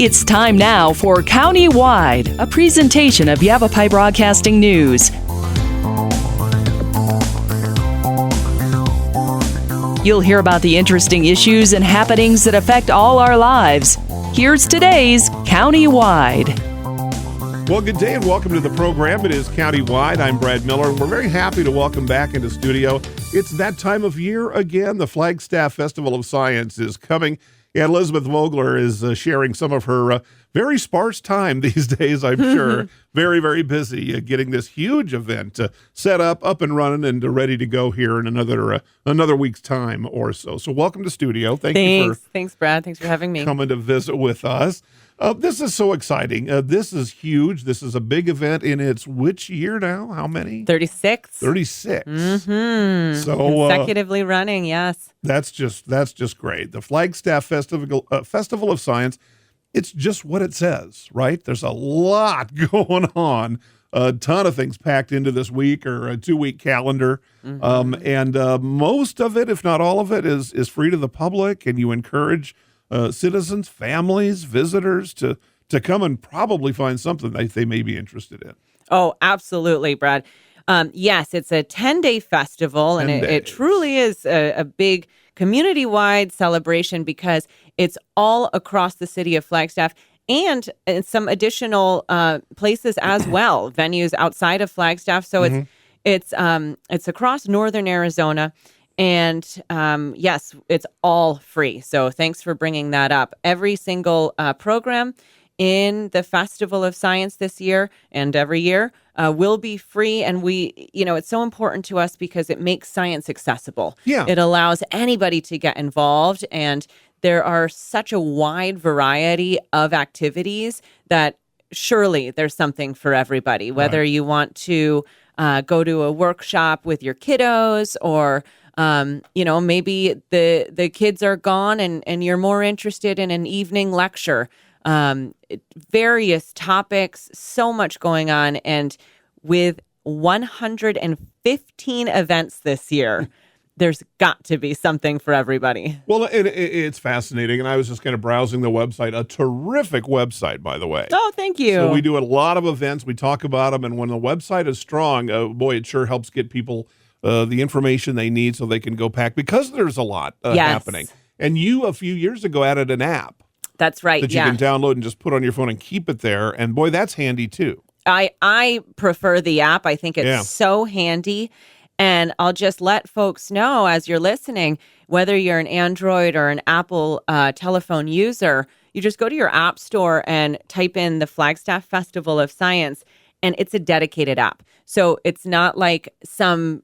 It's time now for County-Wide, a presentation of Yavapai Broadcasting News. You'll hear about the interesting issues and happenings that affect all our lives. Here's today's County-Wide. Well, good day and welcome to the program. It is County-Wide. I'm Brad Miller, and we're very happy to welcome back into studio. It's that time of year again. The Flagstaff Festival of Science is coming, and Elizabeth Vogler is sharing some of her very sparse time these days, I'm sure. Very, very busy getting this huge event set up and running, and ready to go here in another week's time or so. So welcome to studio. Thanks, Brad. Thanks for having me. Coming to visit with us. This is so exciting. This is huge. This is a big event in its which year now? How many? 36. 36. Mm-hmm. So consecutively running, yes. That's just great. The Flagstaff Festival of Science. It's just what it says, right? There's a lot going on. A ton of things packed into this week or a 2-week calendar. Mm-hmm. And most of it, if not all of it, is free to the public, and you encourage citizens, families, visitors to come and probably find something they may be interested in. Oh, absolutely, Brad. Yes, it's a 10-day festival, and it truly is a big community-wide celebration because it's all across the city of Flagstaff and in some additional places as well, venues outside of Flagstaff. So it's across northern Arizona. And yes, it's all free. So thanks for bringing that up. Every single program in the Festival of Science this year and every year will be free. And it's so important to us because it makes science accessible. Yeah. It allows anybody to get involved. And there are such a wide variety of activities that surely there's something for everybody, whether right. you want to go to a workshop with your kiddos or maybe the kids are gone and you're more interested in an evening lecture. Various topics, so much going on. And with 115 events this year, there's got to be something for everybody. Well, it's fascinating. And I was just kind of browsing the website. A terrific website, by the way. Oh, thank you. So we do a lot of events. We talk about them. And when the website is strong, boy, it sure helps get people the information they need so they can go pack, because there's a lot happening. And you, a few years ago, added an app. That's right. That you can download and just put on your phone and keep it there. And boy, that's handy too. I prefer the app. I think it's so handy. And I'll just let folks know as you're listening, whether you're an Android or an Apple telephone user, you just go to your app store and type in the Flagstaff Festival of Science, and it's a dedicated app. So it's not like some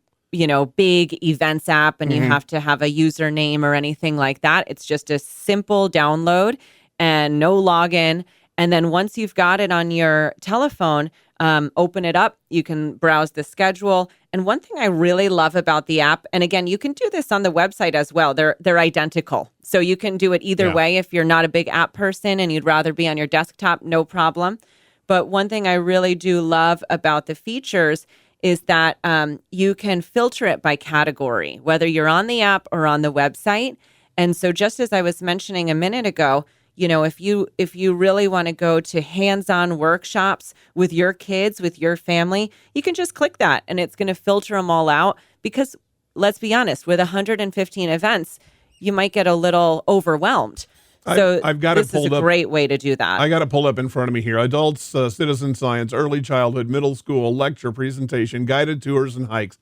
big events app and you have to have a username or anything like that. It's just a simple download and no login. And then once you've got it on your telephone, open it up. You can browse the schedule. And one thing I really love about the app, and again, you can do this on the website as well. They're identical. So you can do it either way. If you're not a big app person and you'd rather be on your desktop, no problem. But one thing I really do love about the features is that you can filter it by category, whether you're on the app or on the website. And so just as I was mentioning a minute ago, if you really want to go to hands-on workshops with your kids, with your family, you can just click that and it's going to filter them all out. Because let's be honest, with 115 events, you might get a little overwhelmed. So I've got this is a great way to do that. I got it pulled up in front of me here. Adults, citizen science, early childhood, middle school, lecture, presentation, guided tours and hikes,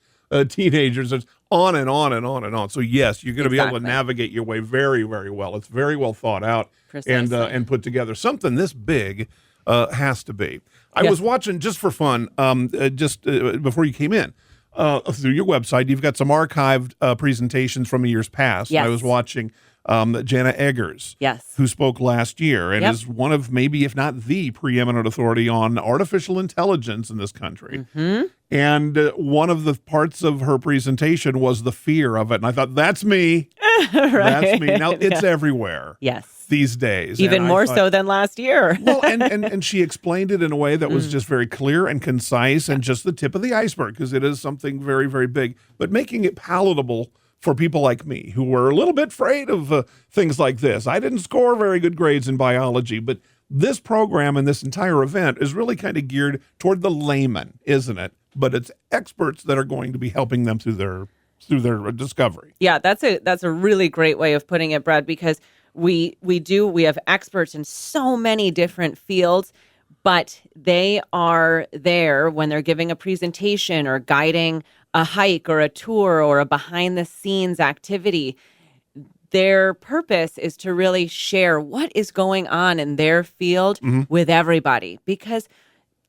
teenagers, it's on and on and on and on. So yes, you're going to be able to navigate your way very, very well. It's very well thought out and put together. Something this big has to be. I was watching just for fun, before you came in, through your website. You've got some archived presentations from years past. Yes. I was watching Jana Eggers, who spoke last year and is one of maybe, if not the preeminent authority on artificial intelligence in this country. Mm-hmm. And one of the parts of her presentation was the fear of it. And I thought, that's me. Right. That's me. Now, it's everywhere these days. Even more so than last year. Well, and she explained it in a way that was just very clear and concise and just the tip of the iceberg, because it is something very, very big, but making it palatable for people like me who were a little bit afraid of things like this. I didn't score very good grades in biology, but this program and this entire event is really kind of geared toward the layman, isn't it? But it's experts that are going to be helping them through their discovery. Yeah, that's a really great way of putting it, Brad, because we have experts in so many different fields, but they are there when they're giving a presentation or guiding a hike or a tour or a behind the scenes activity. Their purpose is to really share what is going on in their field with everybody, because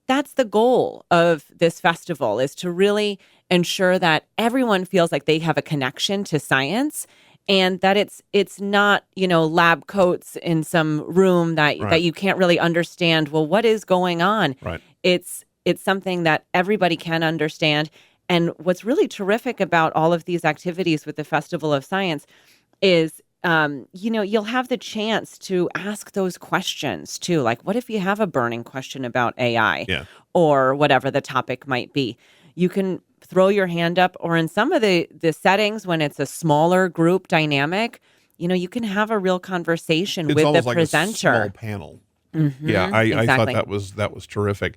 that's the goal of this festival, is to really ensure that everyone feels like they have a connection to science, and that it's not, lab coats in some room that you can't really understand. Well, what is going on? Right. It's something that everybody can understand. And what's really terrific about all of these activities with the Festival of Science is, you'll have the chance to ask those questions too. Like, what if you have a burning question about AI or whatever the topic might be? You can throw your hand up, or in some of the settings when it's a smaller group dynamic, you can have a real conversation with the presenter. Like a small panel. Mm-hmm, yeah, I exactly. thought that was terrific.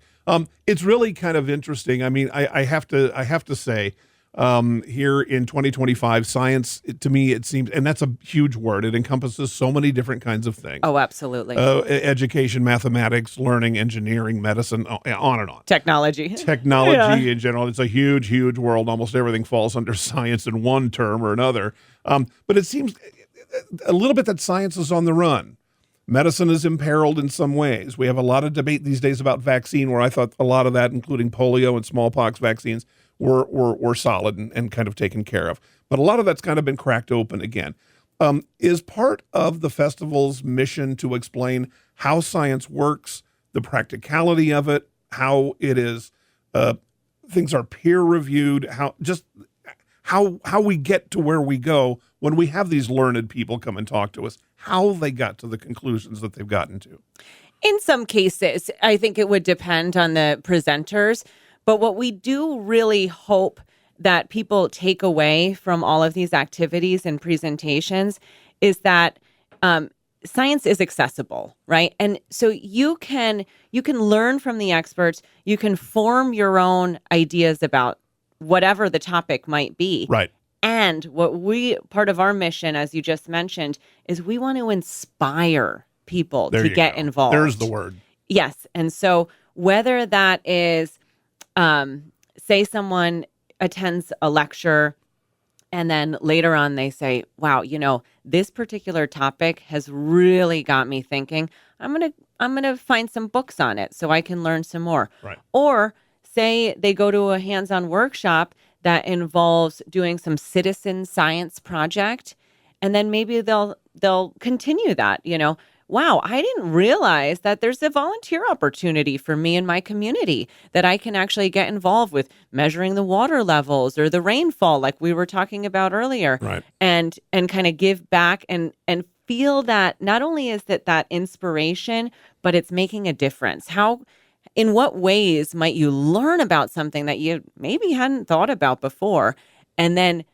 It's really kind of interesting. I mean, I have to say, here in 2025, science, to me, it seems, and that's a huge word. It encompasses so many different kinds of things. Oh, absolutely. Education, mathematics, learning, engineering, medicine, on and on. Technology In general. It's a huge, huge world. Almost everything falls under science in one term or another. But it seems a little bit that science is on the run. Medicine is imperiled in some ways. We have a lot of debate these days about vaccine, where I thought a lot of that, including polio and smallpox vaccines, were solid and kind of taken care of. But a lot of that's kind of been cracked open again. Is part of the festival's mission to explain how science works, the practicality of it, how it is, things are peer reviewed, how we get to where we go when we have these learned people come and talk to us, how they got to the conclusions that they've gotten to. In some cases, I think it would depend on the presenters. But what we do really hope that people take away from all of these activities and presentations is that science is accessible, right? And so you can learn from the experts. You can form your own ideas about whatever the topic might be. Right. And part of our mission, as you just mentioned, is we want to inspire people to get involved. There's the word. Yes. And so whether that is, say someone attends a lecture and then later on they say, wow, this particular topic has really got me thinking. I'm going to find some books on it so I can learn some more. Right. Or say they go to a hands-on workshop that involves doing some citizen science project, and then maybe they'll continue that, Wow, I didn't realize that there's a volunteer opportunity for me in my community, that I can actually get involved with measuring the water levels or the rainfall, like we were talking about earlier, right. and kind of give back and feel that not only is that inspiration, but it's making a difference. In what ways might you learn about something that you maybe hadn't thought about before, and then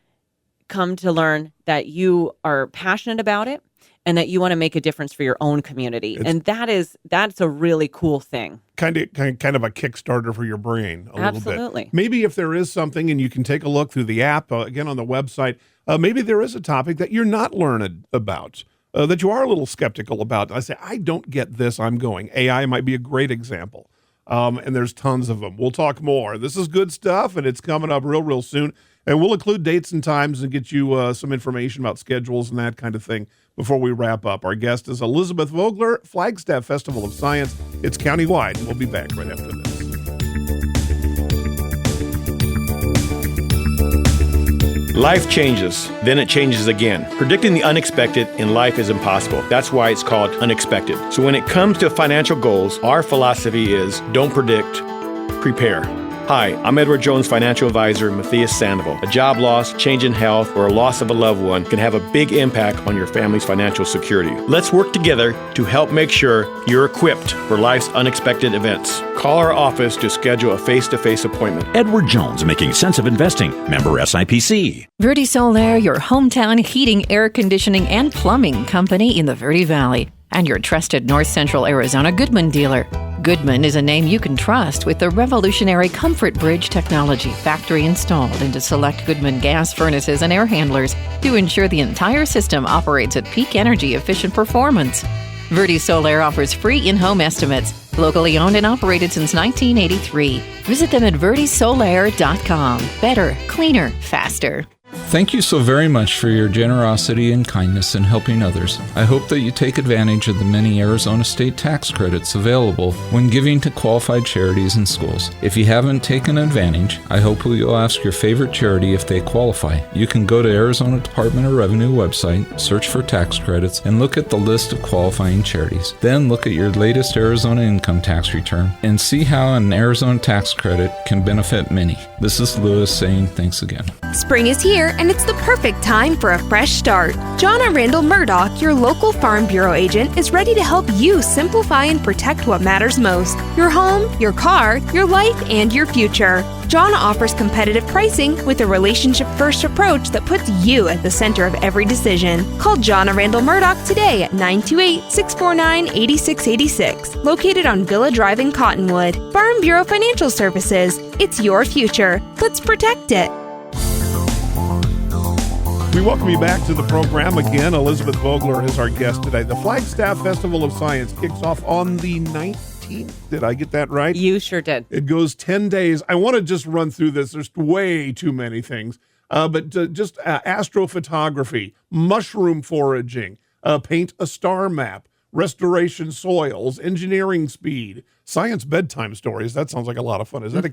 come to learn that you are passionate about it and that you want to make a difference for your own community. And that's a really cool thing. Kind of a Kickstarter for your brain a little bit. Absolutely. Maybe if there is something, and you can take a look through the app, again on the website, maybe there is a topic that you're not learned about, that you are a little skeptical about. I say, I don't get this, I'm going. AI might be a great example. And there's tons of them. We'll talk more. This is good stuff, and it's coming up real, real soon. And we'll include dates and times and get you some information about schedules and that kind of thing before we wrap up. Our guest is Elizabeth Vogler, Flagstaff Festival of Science. It's countywide, and we'll be back right after this. Life changes, then it changes again. Predicting the unexpected in life is impossible. That's why it's called unexpected. So when it comes to financial goals, our philosophy is don't predict, prepare. Hi, I'm Edward Jones financial advisor Matthias Sandoval. A job loss, change in health, or a loss of a loved one can have a big impact on your family's financial security. Let's work together to help make sure you're equipped for life's unexpected events. Call our office to schedule a face-to-face appointment. Edward Jones, making sense of investing. Member SIPC. Verde Solaire, your hometown heating, air conditioning, and plumbing company in the Verde Valley. and your trusted North Central Arizona Goodman dealer. Goodman is a name you can trust with the revolutionary Comfort Bridge technology factory installed into select Goodman gas furnaces and air handlers to ensure the entire system operates at peak energy efficient performance. Verde Solar offers free in-home estimates, locally owned and operated since 1983. Visit them at verdesolar.com. Better, cleaner, faster. Thank you so very much for your generosity and kindness in helping others. I hope that you take advantage of the many Arizona state tax credits available when giving to qualified charities and schools. If you haven't taken advantage, I hope you'll ask your favorite charity if they qualify. You can go to Arizona Department of Revenue website, search for tax credits, and look at the list of qualifying charities. Then look at your latest Arizona income tax return and see how an Arizona tax credit can benefit many. This is Lewis saying thanks again. Spring is here, and it's the perfect time for a fresh start. Jonna Randall Murdoch, your local Farm Bureau agent, is ready to help you simplify and protect what matters most: your home, your car, your life, and your future. Jonna offers competitive pricing with a relationship-first approach that puts you at the center of every decision. Call Jonna Randall Murdoch today at 928-649-8686, located on Villa Drive in Cottonwood. Farm Bureau Financial Services. It's your future. Let's protect it. We welcome you back to the program again. Elizabeth Vogler is our guest today. The Flagstaff Festival of Science kicks off on the 19th. Did I get that right? You sure did. It goes 10 days. I want to just run through this. There's way too many things. But just astrophotography, mushroom foraging, paint a star map, restoration soils, engineering speed, science bedtime stories. That sounds like a lot of fun. Is that a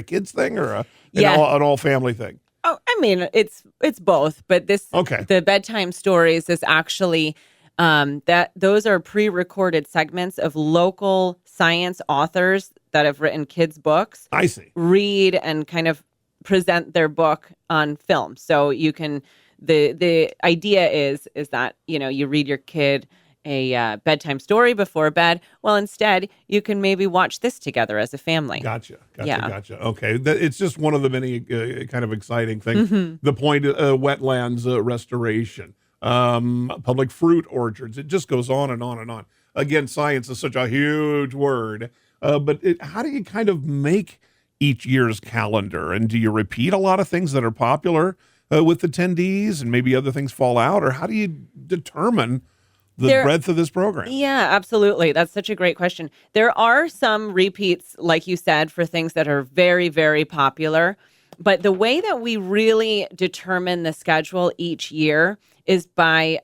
kid's thing or an all family thing? Oh, I mean, it's both, but the bedtime stories is actually those are pre-recorded segments of local science authors that have written kids' books. I see. Read and kind of present their book on film. So you can the idea is that, you know, you read your kid a bedtime story before bed. Well, instead, you can maybe watch this together as a family. Gotcha. Okay. It's just one of the many kind of exciting things. Mm-hmm. The point, wetlands restoration, public fruit orchards. It just goes on and on and on. Again, science is such a huge word. But how do you kind of make each year's calendar? And do you repeat a lot of things that are popular with attendees and maybe other things fall out? Or how do you determine the breadth of this program? Yeah, absolutely. That's such a great question. There are some repeats, like you said, for things that are very, very popular. But the way that we really determine the schedule each year is by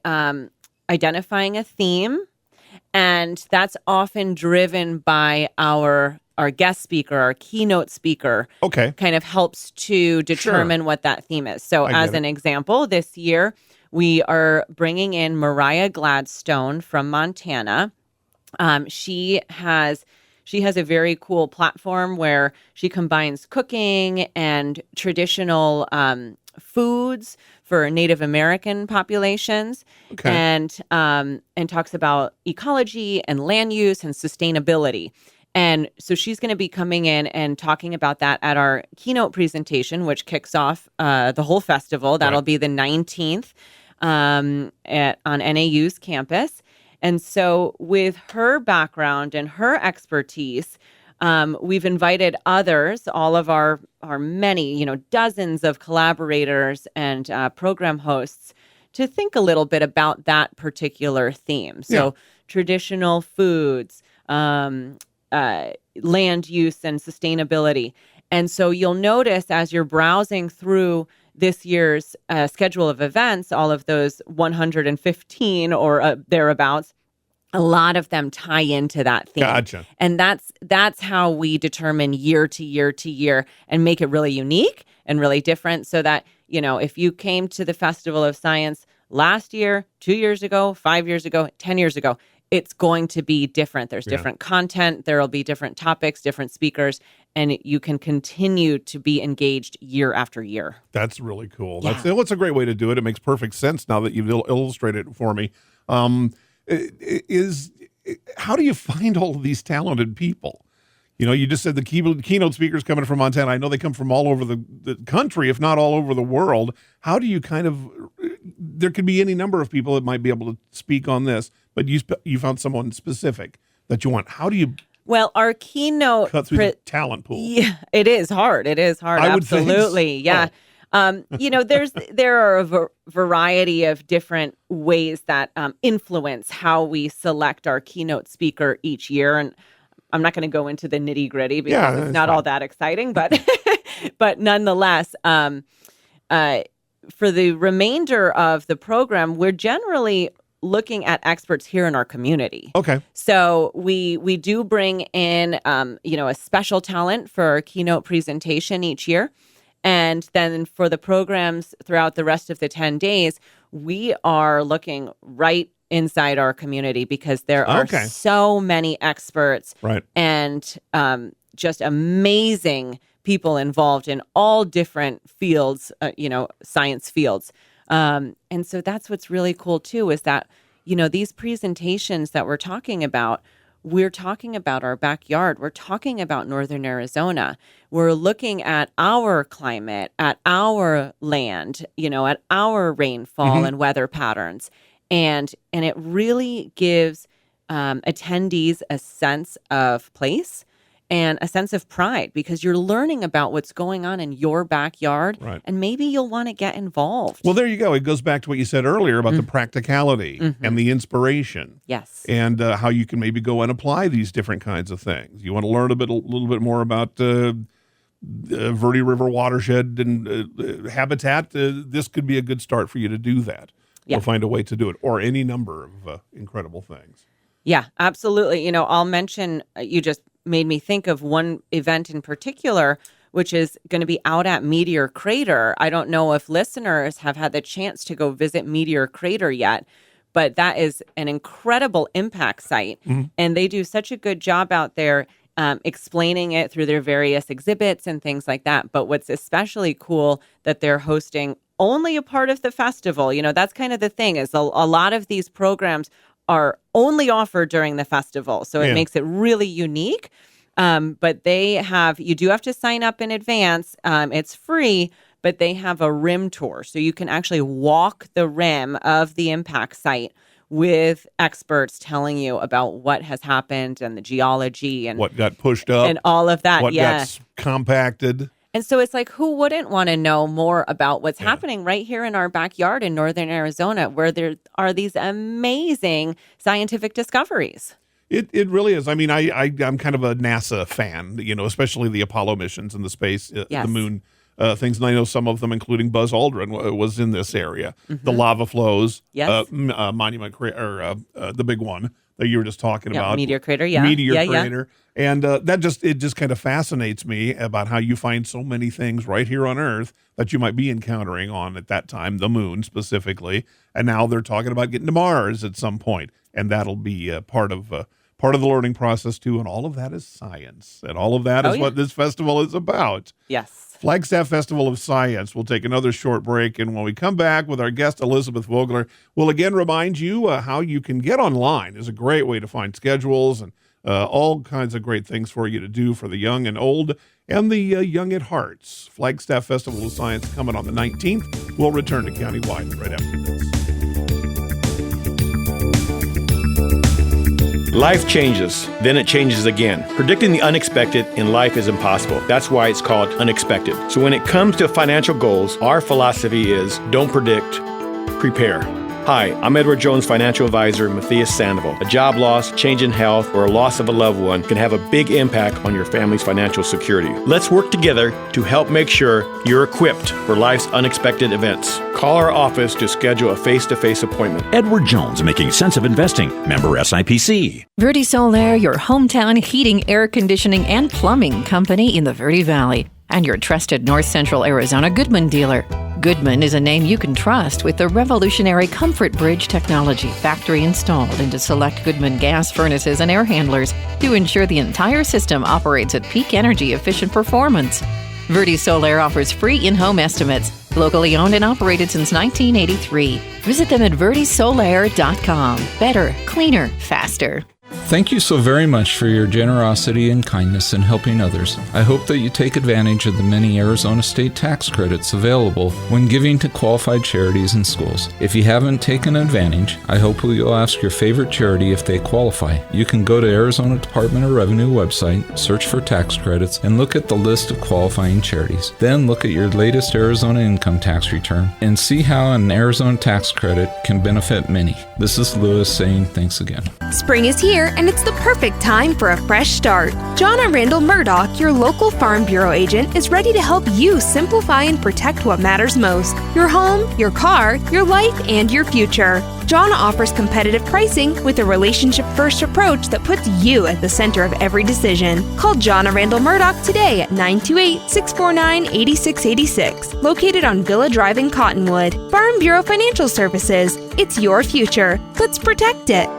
identifying a theme. And that's often driven by our guest speaker, our keynote speaker. Okay. Kind of helps to determine what that theme is. So as an example, this year, we are bringing in Mariah Gladstone from Montana. She has a very cool platform where she combines cooking and traditional foods for Native American populations, and talks about ecology and land use and sustainability. And so she's going to be coming in and talking about that at our keynote presentation, which kicks off the whole festival. That'll be the 19th. On NAU's campus. And so with her background and her expertise, we've invited others, all of our many, dozens of collaborators and program hosts to think a little bit about that particular theme. So traditional foods, land use and sustainability. And so you'll notice as you're browsing through this year's schedule of events, all of those 115 or thereabouts, a lot of them tie into that theme. Gotcha. And that's how we determine year to year to year and make it really unique and really different so that, if you came to the Festival of Science last year, 2 years ago, 5 years ago, 10 years ago, it's going to be different. There's different content. There will be different topics, different speakers, and you can continue to be engaged year after year. That's really cool. That's a great way to do it. It makes perfect sense now that you've illustrated it for me. How do you find all of these talented people? You just said the keynote speakers coming from Montana. I know they come from all over the country, if not all over the world. How do you kind of there could be any number of people that might be able to speak on this, but you found someone specific that you want. How do you? Well, our keynote cut through the talent pool. Yeah, it is hard. It is hard. Absolutely. Yeah. There are a variety of different ways that influence how we select our keynote speaker each year. And I'm not going to go into the nitty gritty because it's not all that exciting, but but nonetheless, for the remainder of the program, we're generally looking at experts here in our community. Okay. So we do bring in, a special talent for our keynote presentation each year. And then for the programs throughout the rest of the 10 days, we are looking right inside our community because there are so many experts and just amazing people involved in all different fields, science fields. And so that's what's really cool, too, is that, these presentations that we're talking about our backyard. We're talking about Northern Arizona. We're looking at our climate, at our land, at our rainfall and weather patterns. And it really gives attendees a sense of place and a sense of pride because you're learning about what's going on in your backyard, and maybe you'll want to get involved. Well, there you go. It goes back to what you said earlier about the practicality and the inspiration. Yes. And how you can maybe go and apply these different kinds of things. You want to learn a little bit more about Verde River watershed and habitat. This could be a good start for you to do that. Yeah. We'll find a way to do it, or any number of incredible things. Yeah, absolutely. I'll mention, you just made me think of one event in particular, which is going to be out at Meteor Crater. I don't know if listeners have had the chance to go visit Meteor Crater yet, but that is an incredible impact site. And they do such a good job out there explaining it through their various exhibits and things like that. But what's especially cool that they're hosting only a part of the festival. That's kind of the thing is a lot of these programs are only offered during the festival. So it makes it really unique. But you do have to sign up in advance. It's free, but they have a rim tour. So you can actually walk the rim of the impact site with experts telling you about what has happened and the geology and what got pushed up and all of that. What got compacted. And so it's like, who wouldn't want to know more about what's happening right here in our backyard in Northern Arizona, where there are these amazing scientific discoveries? It really is. I mean, I'm kind of a NASA fan, especially the Apollo missions and the space, the moon things. And I know some of them, including Buzz Aldrin, was in this area. The lava flows, Monument Crater, the big one that you were just talking about. Meteor Crater, Meteor Crater. And it just kind of fascinates me about how you find so many things right here on Earth that you might be encountering on, at that time, the moon specifically. And now they're talking about getting to Mars at some point. And that'll be part of the learning process, too. And all of that is science. And all of that is what this festival is about. Yes. Flagstaff Festival of Science. We'll take another short break, and when we come back with our guest, Elizabeth Vogler, we'll again remind you how you can get online. It's a great way to find schedules and all kinds of great things for you to do for the young and old and the young at hearts. Flagstaff Festival of Science coming on the 19th. We'll return to Countywide right after this. Life changes, then it changes again. Predicting the unexpected in life is impossible. That's why it's called unexpected. So when it comes to financial goals, our philosophy is don't predict, prepare. Hi, I'm Edward Jones financial advisor Matthias Sandoval. A job loss, change in health, or a loss of a loved one can have a big impact on your family's financial security. Let's work together to help make sure you're equipped for life's unexpected events. Call our office to schedule a face-to-face appointment. Edward Jones, making sense of investing. Member SIPC. Verde Solaire, your hometown heating, air conditioning, and plumbing company in the Verde Valley, and your trusted North Central Arizona Goodman dealer. Goodman is a name you can trust with the revolutionary Comfort Bridge technology, factory installed into select Goodman gas furnaces and air handlers to ensure the entire system operates at peak energy efficient performance. Verde Solaire offers free in-home estimates, locally owned and operated since 1983. Visit them at verdesolaire.com. Better, cleaner, faster. Thank you so very much for your generosity and kindness in helping others. I hope that you take advantage of the many Arizona state tax credits available when giving to qualified charities and schools. If you haven't taken advantage, I hope you'll ask your favorite charity if they qualify. You can go to Arizona Department of Revenue website, search for tax credits, and look at the list of qualifying charities. Then look at your latest Arizona income tax return and see how an Arizona tax credit can benefit many. This is Lewis saying thanks again. Spring is here, and it's the perfect time for a fresh start. Jonna Randall Murdoch, your local Farm Bureau agent, is ready to help you simplify and protect what matters most: your home, your car, your life, and your future. Jonna offers competitive pricing with a relationship-first approach that puts you at the center of every decision. Call Jonna Randall Murdoch today at 928-649-8686, located on Villa Drive in Cottonwood. Farm Bureau Financial Services. It's your future. Let's protect it.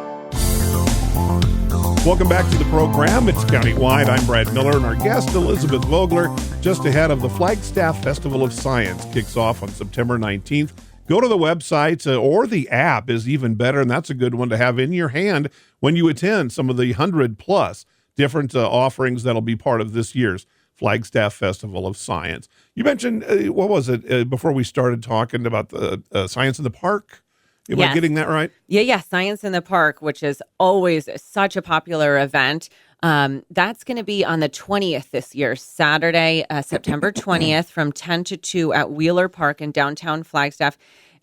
Welcome back to the program. It's Countywide. I'm Brad Miller, and our guest, Elizabeth Vogler, just ahead of the Flagstaff Festival of Science, kicks off on September 19th. Go to the website, or the app is even better, and that's a good one to have in your hand when you attend some of the 100-plus different offerings that'll be part of this year's Flagstaff Festival of Science. You mentioned, what was it, before we started talking about the Science in the Park? Am I getting that right? Yeah. Science in the Park, which is always such a popular event. That's going to be on the 20th this year, Saturday, September 20th from 10 to 2 at Wheeler Park in downtown Flagstaff.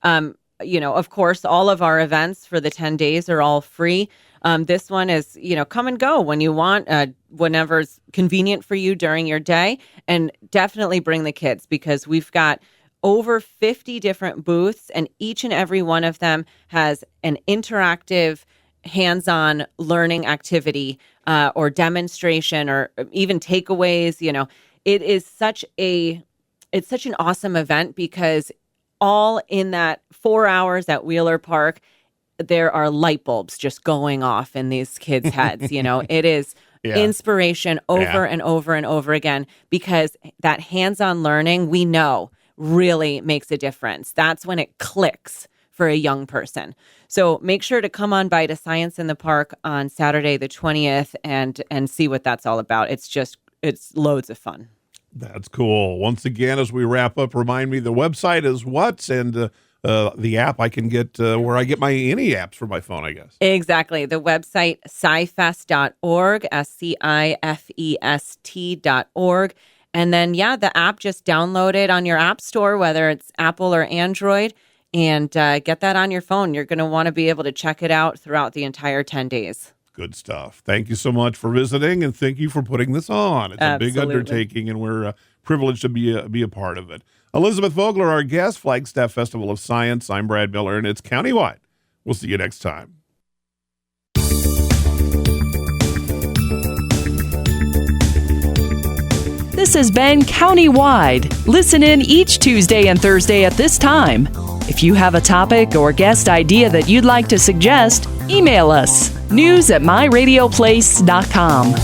Of course, all of our events for the 10 days are all free. This one is, come and go when you want, whenever's convenient for you during your day. And definitely bring the kids, because we've got over 50 different booths, and each and every one of them has an interactive, hands-on learning activity or demonstration, or even takeaways. It's such an awesome event, because all in that 4 hours at Wheeler Park, there are light bulbs just going off in these kids' heads. It is inspiration over and over and over again, because that hands-on learning, we know, really makes a difference. That's when it clicks for a young person. So make sure to come on by to Science in the Park on Saturday the 20th and see what that's all about. It's loads of fun. That's cool. Once again, as we wrap up, remind me the website is what, and the app I can get where I get any apps for my phone, I guess. Exactly. The website, scifest.org, scifest.org. And then, the app, just download it on your app store, whether it's Apple or Android, and get that on your phone. You're going to want to be able to check it out throughout the entire 10 days. Good stuff. Thank you so much for visiting, and thank you for putting this on. It's a big undertaking, and we're privileged to be a part of it. Elizabeth Vogler, our guest, Flagstaff Festival of Science. I'm Brad Miller, and it's Countywide. We'll see you next time. This has been Countywide. Listen in each Tuesday and Thursday at this time. If you have a topic or guest idea that you'd like to suggest, email us, news@myradioplace.com.